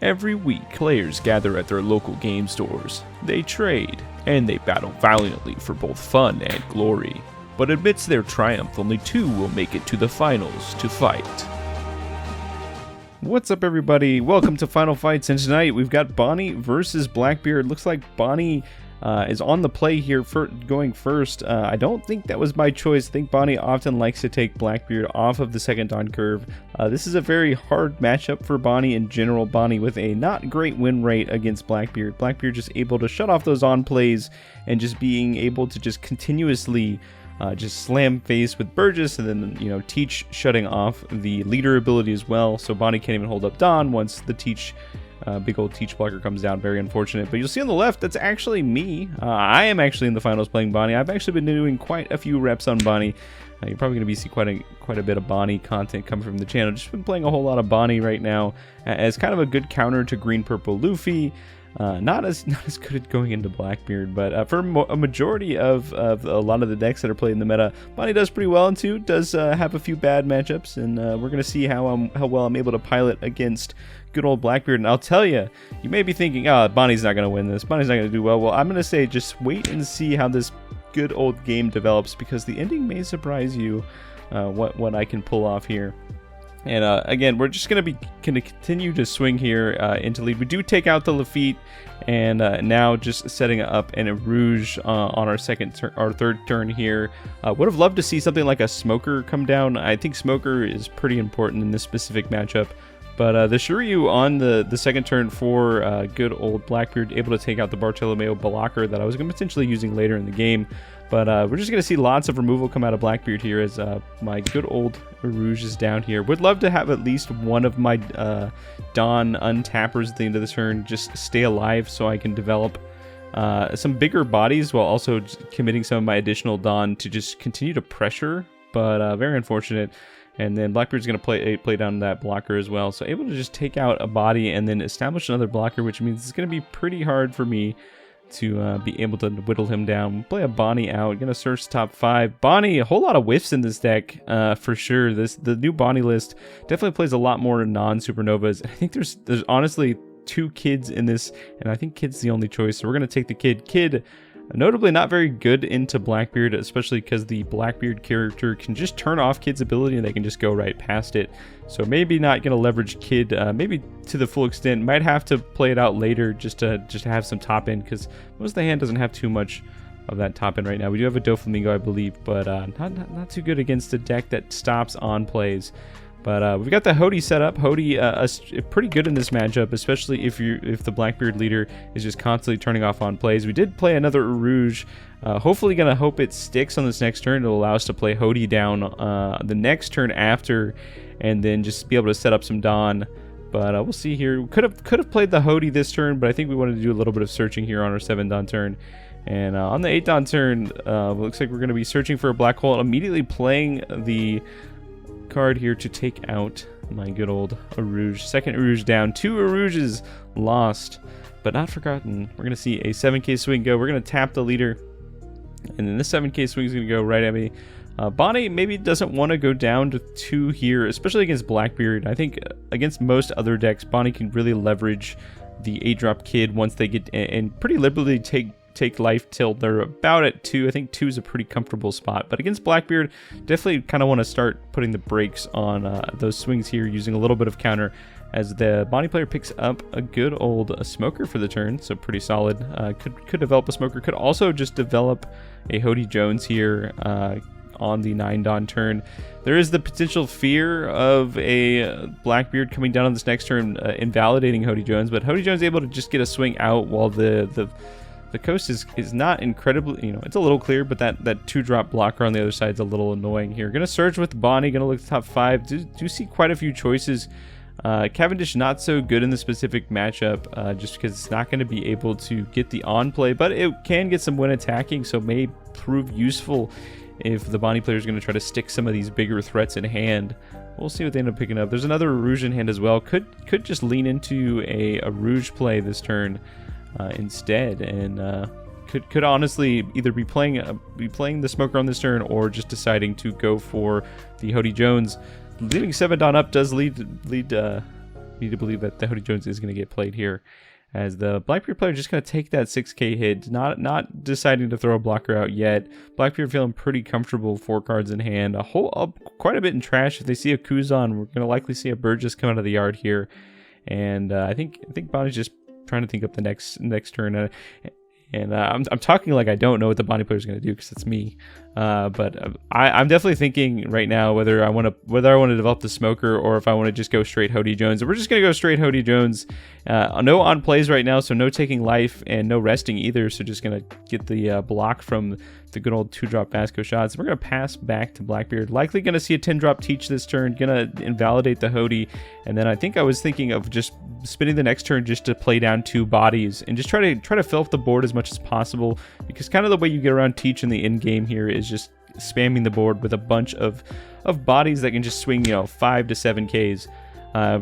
Every week, players gather at their local game stores. They trade, and they battle valiantly for both fun and glory. But amidst their triumph, only two will make it to the finals to fight. What's up, everybody? Welcome to Final Fights, and tonight we've got Bonney versus Blackbeard. Looks like Bonney is on the play here for going first. I don't think that was by choice. I think Bonney often likes to take Blackbeard off of the second dawn curve. This is a very hard matchup for Bonney in general. Bonney with a not great win rate against Blackbeard. Blackbeard just able to shut off those on plays and just being able to just continuously just slam face with Burgess, and then, you know, Teach shutting off the leader ability as well. So Bonney can't even hold up Dawn once the Teach, big old Teach blocker comes down. Very unfortunate. But you'll see on the left, that's actually me. I am actually in the finals playing Bonney. I've actually been doing quite a few reps on Bonney. You're probably going to see quite a bit of Bonney content coming from the channel. Just been playing a whole lot of Bonney right now as kind of a good counter to green purple Luffy. Not as good at going into Blackbeard, but for a majority of a lot of the decks that are played in the meta, Bonney does pretty well into. Does have a few bad matchups, and we're gonna see how well I'm able to pilot against good old Blackbeard. And I'll tell you, you may be thinking, oh, Bonnie's not gonna win this. Bonnie's not gonna do well. Well, I'm gonna say just wait and see how this good old game develops, because the ending may surprise you. What I can pull off here. And again, we're just going to continue to swing here into lead. We do take out the Lafitte, and now just setting up an Rouge on our third turn here. Would have loved to see something like a Smoker come down. I think Smoker is pretty important in this specific matchup. But the Shiryu on the second turn for good old Blackbeard, able to take out the Bartolomeo blocker that I was potentially using later in the game. But we're just going to see lots of removal come out of Blackbeard here as my good old Rouge is down here. Would love to have at least one of my Dawn untappers at the end of the turn just stay alive so I can develop some bigger bodies while also committing some of my additional Dawn to just continue to pressure. But very unfortunate. And then Blackbeard's going to play down that blocker as well. So able to just take out a body and then establish another blocker, which means it's going to be pretty hard for me to be able to whittle him down. Play a Bonney out. Gonna search top 5. Bonney, a whole lot of whiffs in this deck for sure. The new Bonney list definitely plays a lot more non-supernovas. I think there's honestly 2 kids in this, and I think Kid's the only choice. So we're gonna take the Kid. Kid, notably not very good into Blackbeard, especially because the Blackbeard character can just turn off Kid's ability and they can just go right past it. So maybe not going to leverage Kid maybe to the full extent. Might have to play it out later just to have some top end, because most of the hand doesn't have too much of that top end right now. We do have a Doflamingo, I believe, but not too good against a deck that stops on plays. But we've got the Hody set up. Hody pretty good in this matchup, especially if the Blackbeard leader is just constantly turning off on plays. We did play another Rouge. Hopefully gonna hope it sticks on this next turn. It'll allow us to play Hody down the next turn after, and then just be able to set up some Dawn. But we'll see here. We could have played the Hody this turn, but I think we wanted to do a little bit of searching here on our 7 Dawn turn. And on the 8 Dawn turn, looks like we're going to be searching for a black hole, and immediately playing the card here to take out my good old Rouge. Second Rouge down. 2 Rouges lost, but not forgotten. We're going to see a 7k swing go. We're going to tap the leader, and then this 7k swing is going to go right at me. Bonney maybe doesn't want to go down to 2 here, especially against Blackbeard. I think against most other decks, Bonney can really leverage the 8-drop Kid once they get and pretty liberally take life till they're about at 2. I think 2 is a pretty comfortable spot. But against Blackbeard, definitely kind of want to start putting the brakes on those swings here, using a little bit of counter, as the Bonney player picks up a good old Smoker for the turn. So pretty solid. Could develop a Smoker. Could also just develop a Hody Jones here on the 9 Dawn turn. There is the potential fear of a Blackbeard coming down on this next turn, invalidating Hody Jones, but Hody Jones is able to just get a swing out while the coast is not incredibly, it's a little clear, but that 2-drop blocker on the other side is a little annoying here. Gonna surge with Bonney, gonna look at the top 5. Do see quite a few choices. Cavendish not so good in the specific matchup, just because it's not going to be able to get the on play, but it can get some win attacking, so may prove useful if the Bonney player is going to try to stick some of these bigger threats in hand. We'll see what they end up picking up. There's another Rouge in hand as well. Could just lean into a Rouge play this turn instead, and could honestly either be playing the Smoker on this turn, or just deciding to go for the Hody Jones. Leaving 7 Dawn up does lead me to believe that the Hody Jones is going to get played here, as the Blackbeard player just going to take that 6k hit, not deciding to throw a blocker out yet. Blackbeard feeling pretty comfortable, 4 cards in hand, quite a bit in trash. If they see a Kuzan, we're going to likely see a Burgess come out of the yard here, and I think Bonney's just trying to think up the next turn. I'm talking like I don't know what the Bonney player is going to do because it's me. But I'm definitely thinking right now whether I want to develop the smoker or if I want to just go straight Hody Jones. And we're just going to go straight Hody Jones. No on plays right now, so no taking life and no resting either. So just going to get the block from the good old 2-drop Vasco shots. We're going to pass back to Blackbeard. Likely going to see a 10-drop teach this turn. Going to invalidate the Hody. And then I think I was thinking of just spinning the next turn just to play down 2 bodies and just try to fill up the board as much as possible, because kind of the way you get around teach in the end game here is just spamming the board with a bunch of bodies that can just swing 5 to 7Ks.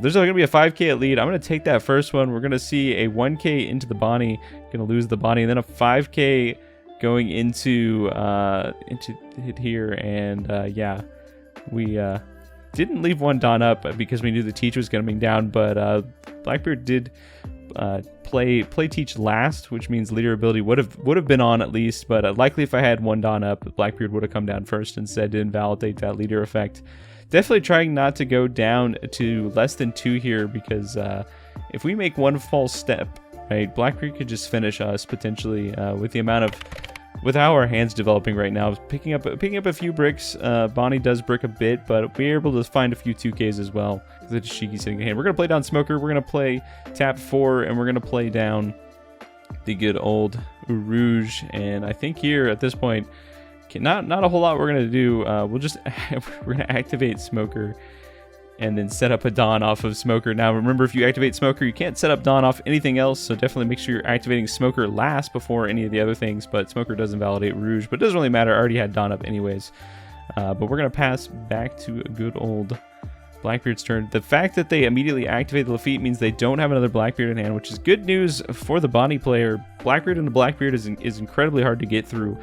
There's going to be a 5K at lead. I'm going to take that first one. We're going to see a 1K into the Bonney, going to lose the Bonney, and then a 5K going into hit here. And yeah, we didn't leave one Don up because we knew the teach was coming down, but Blackbeard did play teach last, which means leader ability would have been on at least, but likely if I had one Don up, Blackbeard would have come down first instead to invalidate that leader effect. Definitely trying not to go down to less than 2 here, because if we make one false step, right, Blackbeard could just finish us potentially with how our hand's developing right now. Picking up a few bricks. Bonney does brick a bit, but we're able to find a few 2Ks as well. The Shiki's sitting in hand. We're going to play down Smoker. We're going to play tap 4, and we're going to play down the good old Rouge. And I think here at this point, not a whole lot we're going to do. We're going to activate Smoker and then set up a Dawn off of Smoker. Now remember, if you activate Smoker, you can't set up Dawn off anything else, so definitely make sure you're activating Smoker last before any of the other things, but Smoker does invalidate Rouge, but it doesn't really matter. I already had Dawn up anyways. But we're going to pass back to a good old Blackbeard's turn. The fact that they immediately activate the Lafitte means they don't have another Blackbeard in hand, which is good news for the Bonney player. Blackbeard and the Blackbeard is incredibly hard to get through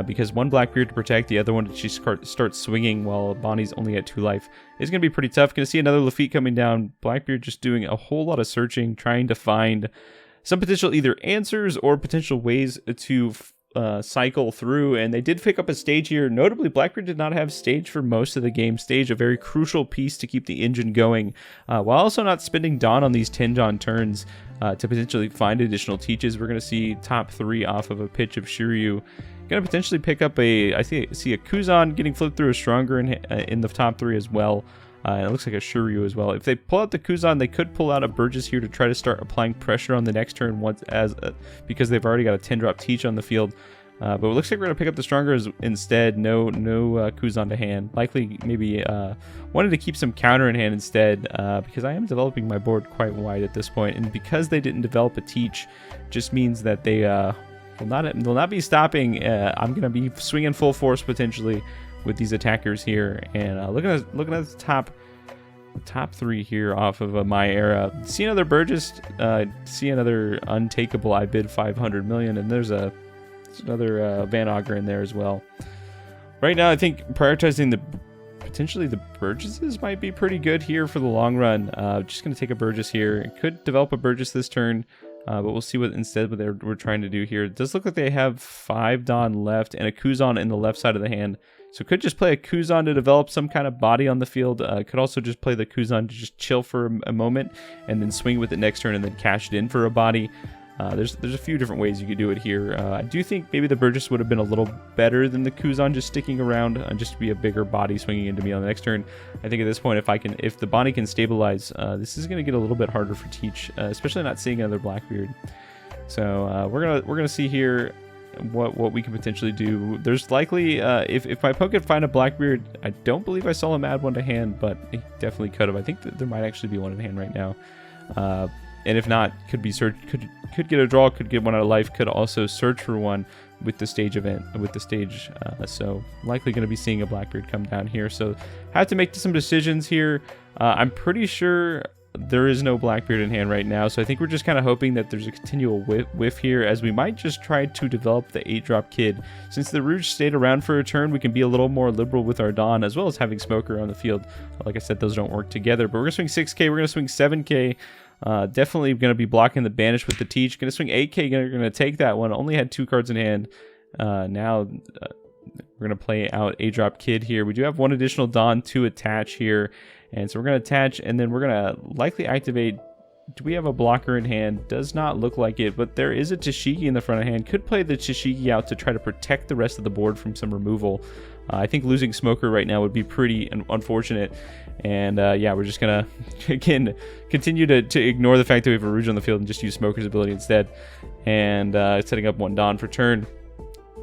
because one Blackbeard to protect, the other one she starts swinging while Bonnie's only at 2 life. It's going to be pretty tough. Going to see another Lafitte coming down. Blackbeard just doing a whole lot of searching, trying to find some potential either answers or potential ways to cycle through, and they did pick up a stage here. Notably, Blackbeard did not have stage for most of the game. Stage, a very crucial piece to keep the engine going, while also not spending Dawn on these 10 Dawn turns to potentially find additional teaches. We're going to see top 3 off of a pitch of Shiryu. Going to potentially pick up I see a Kuzan getting flipped through a Stronger in the top 3 as well. And it looks like a Shiryu as well. If they pull out the Kuzan, they could pull out a Burgess here to try to start applying pressure on the next turn because they've already got a 10-drop teach on the field. But it looks like we're going to pick up the Stronger instead. No Kuzan to hand. Likely maybe wanted to keep some counter in hand instead, because I am developing my board quite wide at this point. And because they didn't develop a teach, just means that they will not be stopping. I'm going to be swinging full force potentially with these attackers here, and looking at the top 3 here off of my era. See another Burgess, see another untakeable. I bid 500 million, and there's another Van Auger in there as well. Right now, I think prioritizing potentially the Burgesses might be pretty good here for the long run. Just going to take a Burgess here. Could develop a Burgess this turn. But we'll see what we're trying to do here. It does look like they have 5 Dawn left and a Kuzan in the left side of the hand. So could just play a Kuzan to develop some kind of body on the field. Could also just play the Kuzan to just chill for a moment and then swing with it next turn and then cash it in for a body. There's a few different ways you could do it here. I do think maybe the Burgess would have been a little better than the Kuzan just sticking around just to be a bigger body swinging into me on the next turn. I think at this point, if the Bonney can stabilize, this is going to get a little bit harder for Teach, especially not seeing another Blackbeard. So we're gonna see here what we can potentially do. There's likely if my opponent could find a Blackbeard, I don't believe I saw him add one to hand, but he definitely could have. I think that there might actually be one in hand right now. And if not, could get a draw, could get one out of life, could also search for one with the stage event, so likely going to be seeing a Blackbeard come down here. So have to make some decisions here. I'm pretty sure there is no Blackbeard in hand right now, so I think we're just kind of hoping that there's a continual whiff here, as we might just try to develop the 8-drop kid. Since the Rouge stayed around for a turn, we can be a little more liberal with our Dawn, as well as having Smoker on the field. Like I said, those don't work together, but we're going to swing 6k, we're going to swing 7k. Definitely going to be blocking the Banish with the Teach. Going to swing 8k, going to take that one. Only had 2 cards in hand. Now we're going to play out 8-drop kid here. We do have 1 additional Dawn to attach here. And so we're going to attach, and then we're going to likely activate. Do we have a blocker in hand? Does not look like it, but there is a Tashigi in the front of hand. Could play the Tashigi out to try to protect the rest of the board from some removal. I think losing Smoker right now would be pretty unfortunate. And yeah, we're just going to, again, continue to ignore the fact that we have a Rouge on the field and just use Smoker's ability instead. And setting up 1 Dawn for turn.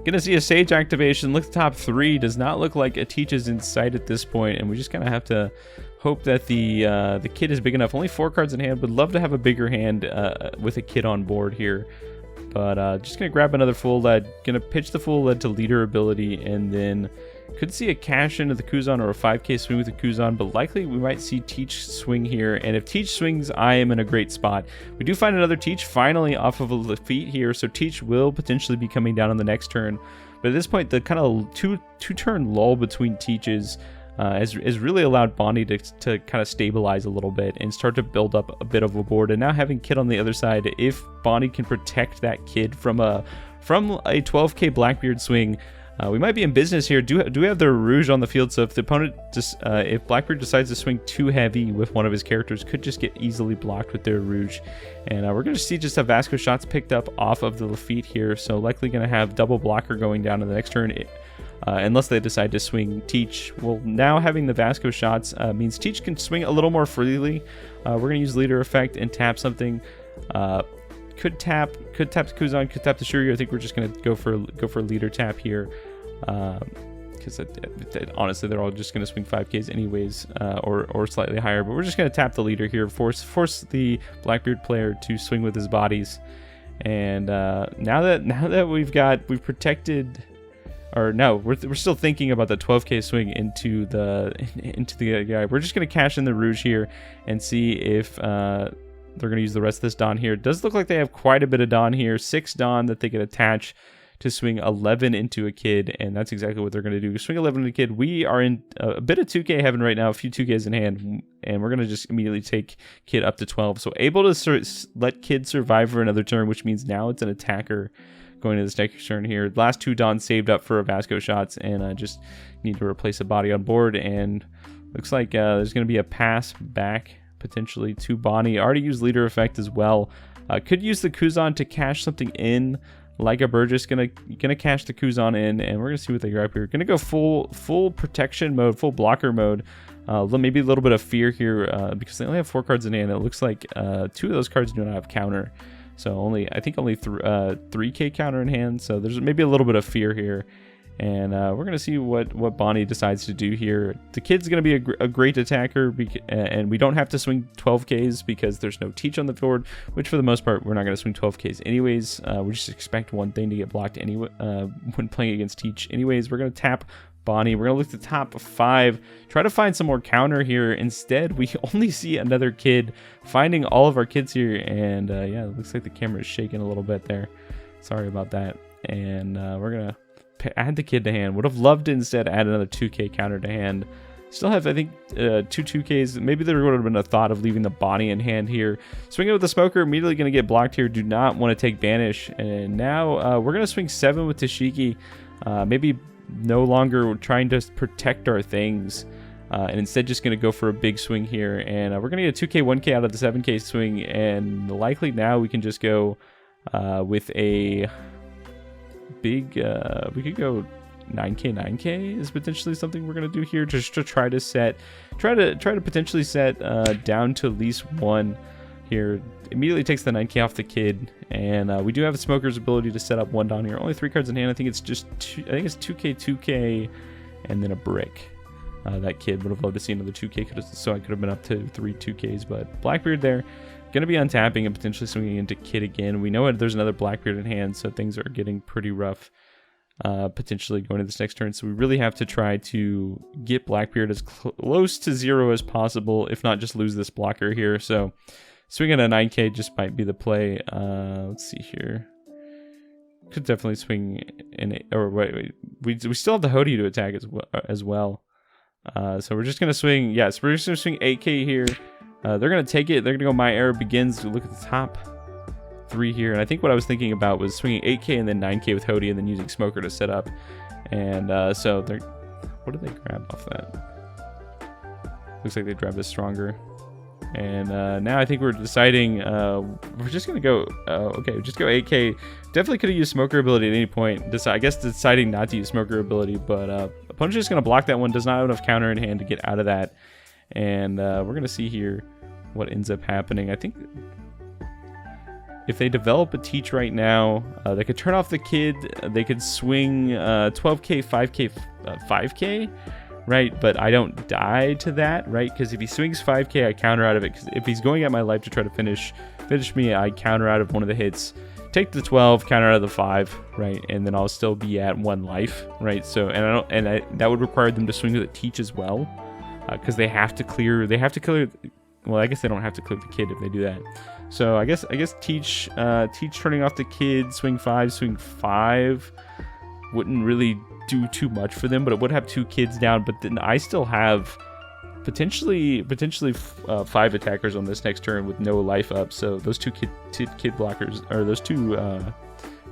Gonna see a Sage activation. Look at the top 3. Does not look like a Teach is in sight at this point, and we just kind of have to hope that the kid is big enough. Only 4 cards in hand. Would love to have a bigger hand with a kid on board here, but just gonna grab another full lead. Gonna pitch the full lead to leader ability, and then could see a cash into the Kuzan or a 5k swing with the Kuzan, but likely we might see Teach swing here. And if Teach swings, I am in a great spot. We do find another Teach finally off of a defeat here, so Teach will potentially be coming down on the next turn. But at this point, the kind of two-turn lull between Teaches has really allowed Bonney to kind of stabilize a little bit and start to build up a bit of a board. And now having Kid on the other side, if Bonney can protect that Kid from a 12k Blackbeard swing, we might be in business here. Do we have the Rouge on the field? So if the opponent if Blackbeard decides to swing too heavy with one of his characters, could just get easily blocked with their Rouge. And we're going to see just a Vasco shots picked up off of the Lafitte here, so likely going to have double blocker going down in the next turn. Unless they decide to swing Teach. Well, now having the Vasco shots means Teach can swing a little more freely. We're going to use leader effect and tap something. Could tap the Kuzan, could tap the Shuryu. I think we're just going to go for leader tap here. Because honestly, they're all just going to swing 5Ks anyways, or slightly higher. But we're just going to tap the leader here, force the Blackbeard player to swing with his bodies. And now that we've protected. Or no, we're still thinking about the 12k swing into the guy. We're just going to cash in the Rouge here and see if they're going to use the rest of this Dawn here. It does look like they have quite a bit of Dawn here. 6 Dawn that they can attach to swing 11 into a Kid, and that's exactly what they're going to do. Swing 11 into a Kid. We are in a bit of 2k heaven right now, a few 2ks in hand, and we're going to just immediately take Kid up to 12. So able to let Kid survive for another turn, which means now it's an attacker going to this next turn here. Last 2 Dawn saved up for Vasco shots, and I just need to replace a body on board. And looks like there's going to be a pass back potentially to Bonney. Already used leader effect as well. Could use the Kuzan to cash something in, like a Burgess. Gonna cash the Kuzan in, and we're gonna see what they grab here. Gonna go full protection mode, full blocker mode. Maybe a little bit of fear here because they only have 4 cards in hand. It looks like 2 of those cards do not have counter. So I think only 3k counter in hand. So there's maybe a little bit of fear here. And we're going to see what Bonney decides to do here. The Kid's going to be a great attacker, and we don't have to swing 12Ks because there's no Teach on the board, which for the most part, we're not going to swing 12Ks anyways. We just expect one thing to get blocked anyway when playing against Teach. Anyways, we're going to tap Bonney. We're going to look at the top 5, try to find some more counter here. Instead, we only see another Kid, finding all of our Kids here. And yeah, it looks like the camera is shaking a little bit there. Sorry about that. And we're going to add the Kid to hand. Would have loved to instead add another 2k counter to hand. Still have, I think, 2Ks. Maybe there would have been a thought of leaving the Bonney in hand here. Swinging with the Smoker, immediately going to get blocked here. Do not want to take Banish. And now we're going to swing 7 with Tashigi. Maybe no longer trying to protect our things, and instead just going to go for a big swing here. And we're going to get a 2k 1k out of the 7k swing, and likely now we can just go with a big we could go 9k is potentially something we're going to do here, just to try to potentially set down to at least 1 here. Immediately takes the 9k off the Kid, and we do have a Smoker's ability to set up 1 down here. Only 3 cards in hand. I think it's just 2k, and then a brick. That Kid would have loved to see another 2k, so I could have been up to 3 2ks. But Blackbeard there, going to be untapping and potentially swinging into Kid again. We know there's another Blackbeard in hand, so things are getting pretty rough. potentially going to this next turn. So we really have to try to get Blackbeard as close to 0 as possible, if not just lose this blocker here. So swinging a 9k just might be the play. Let's see here. Could definitely swing in, or wait, we still have the Hody to attack as well. So we're just gonna swing. Yes, we're just gonna swing 8k here. They're gonna take it. They're gonna go My Era Begins. Look at the top 3 here, and I think what I was thinking about was swinging 8k and then 9k with Hody, and then using Smoker to set up. And so they're, what did they grab off that? Looks like they grabbed a Stronger. And now I think we're deciding we're just gonna go okay, just go 8k. Definitely could have used Smoker ability at any point. I guess deciding not to use Smoker ability, but opponent's just gonna block that one. Does not have enough counter in hand to get out of that. And we're gonna see here what ends up happening. I think if they develop a Teach right now, they could turn off the Kid. They could swing 12k, 5k, 5k. Right, but I don't die to that, right? Because if he swings 5k, I counter out of it. Because if he's going at my life to try to finish me, I counter out of one of the hits. Take the 12, counter out of the 5, right? And then I'll still be at 1 life, right? So, that would require them to swing with a Teach as well, because they have to clear. Well, I guess they don't have to clear the Kid if they do that. So I guess Teach turning off the Kid, swing 5 wouldn't really do too much for them, but it would have 2 kids down. But then I still have potentially 5 attackers on this next turn with no life up. So those 2 kid blockers, or those 2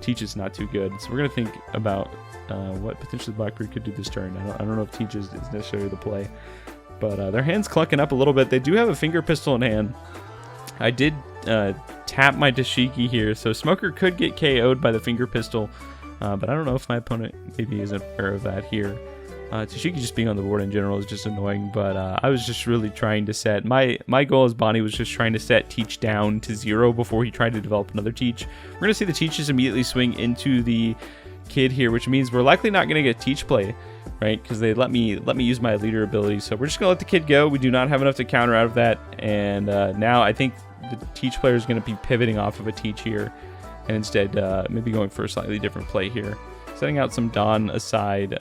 Teaches, not too good. So we're gonna think about what potentially Blackbeard could do this turn. I don't know if Teaches is necessarily the play, but their hand's clucking up a little bit. They do have a Finger Pistol in hand. I did tap my Dashiki here, so Smoker could get KO'd by the Finger Pistol. But I don't know if my opponent maybe isn't aware of that here. Tashiki just being on the board in general is just annoying, but I was just really trying to set... My goal as Bonney was just trying to set Teach down to 0 before he tried to develop another Teach. We're going to see the Teaches immediately swing into the Kid here, which means we're likely not going to get Teach play, right? Because they let me use my leader ability. So we're just going to let the Kid go. We do not have enough to counter out of that. And now I think the Teach player is going to be pivoting off of a Teach here. And instead, maybe going for a slightly different play here. Setting out some Dawn aside.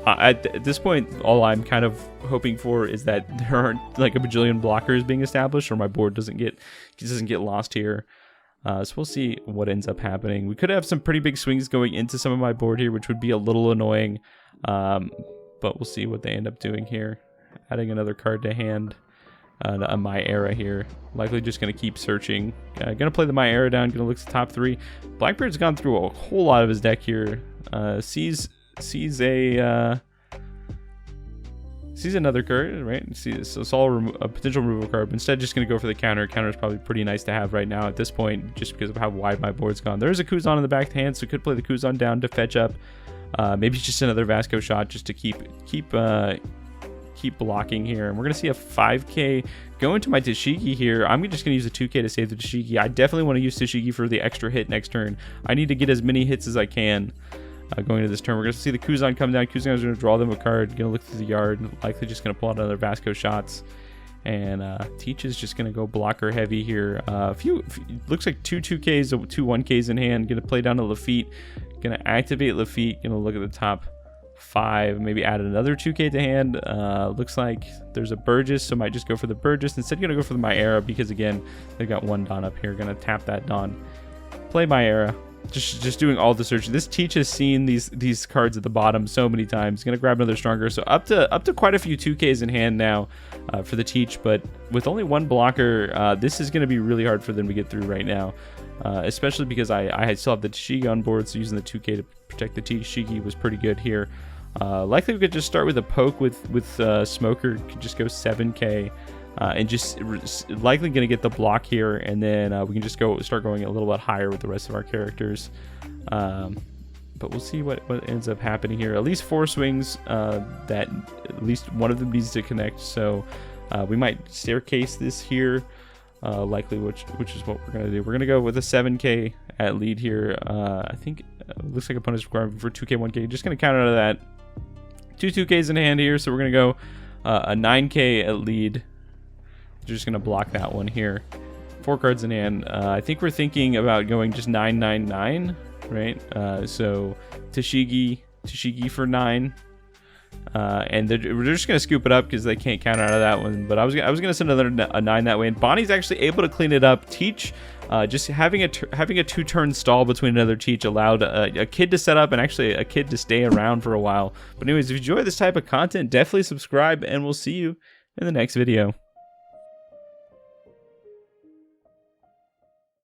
At this point, all I'm kind of hoping for is that there aren't like a bajillion blockers being established, or my board doesn't get lost here. So we'll see what ends up happening. We could have some pretty big swings going into some of my board here, which would be a little annoying. But we'll see what they end up doing here. Adding another card to hand. My Era here, likely just going to keep searching. Going to play the My Era down, going to look at the top 3. Blackbeard's gone through a whole lot of his deck here. Sees another card, right? So saw a potential removal card, but instead just going to go for the counter. Counter is probably pretty nice to have right now at this point, just because of how wide my board's gone. There's a Kuzan in the back hand, so could play the Kuzan down to fetch up. Maybe just another Vasco shot just to keep blocking here. And we're gonna see a 5k go into my Dashiki here. I'm just gonna use a 2k to save the Dashiki. I definitely want to use Dashiki for the extra hit next turn. I need to get as many hits as I can going into this turn. We're gonna see the Kuzan come down. Kuzan is gonna draw them a card, gonna look through the yard, likely just gonna pull out another Vasco shots. And Teach is just gonna go blocker heavy here. Looks like 2 2ks, 2 1ks in hand. Gonna play down to Lafitte, gonna activate Lafitte, gonna look at the top 5, maybe add another 2k to hand. Looks like there's a Burgess, so might just go for the Burgess. Instead, gonna go for the My Era, because again, they've got 1 Dawn up here. Gonna tap that Dawn, play My Era, just doing all the search. This Teach has seen these cards at the bottom so many times. Gonna grab another Stronger, so up to quite a few 2ks in hand now for the Teach. But with only 1 blocker, this is gonna be really hard for them to get through right now. Especially because I still have the Tashigi on board, so using the 2k to protect the Tashigi was pretty good here. Likely we could just start with a poke with Smoker, could just go 7k, and just likely going to get the block here, and then we can just start going a little bit higher with the rest of our characters. But we'll see what ends up happening here. At least 4 swings that at least one of them needs to connect, so we might staircase this here. Likely, which is what we're going to do. We're going to go with a 7k at lead here. I think it looks like opponent's requiring for 2k, 1k. Just going to count out of that. 2 2ks in hand here, so we're going to go a 9k at lead. Just going to block that one here. 4 cards in hand. I think we're thinking about going just 999 right? So Tashigi for 9. And they're just gonna scoop it up because they can't count out of that one. But I was gonna send a 9 that way, and Bonney's actually able to clean it up. Teach, just having a 2-turn stall between another Teach allowed a kid to set up and actually a kid to stay around for a while. But anyways, if you enjoy this type of content, definitely subscribe, and we'll see you in the next video.